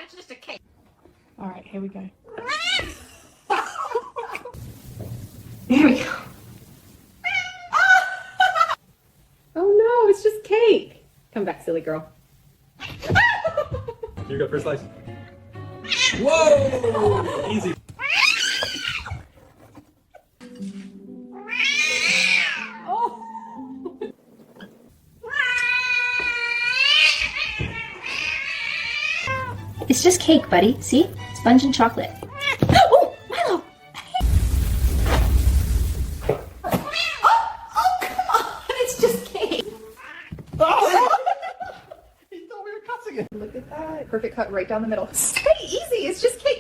it's just a cake. All right, here we go. There we go. Oh no, it's just cake. Come back, silly girl. You go first slice. Whoa! Easy. It's just cake, buddy. See? Sponge and chocolate. Oh, Milo! Oh, come on. It's just cake. Oh! He thought we were cutting it. Look at that. Perfect cut right down the middle. Stay easy. It's just cake.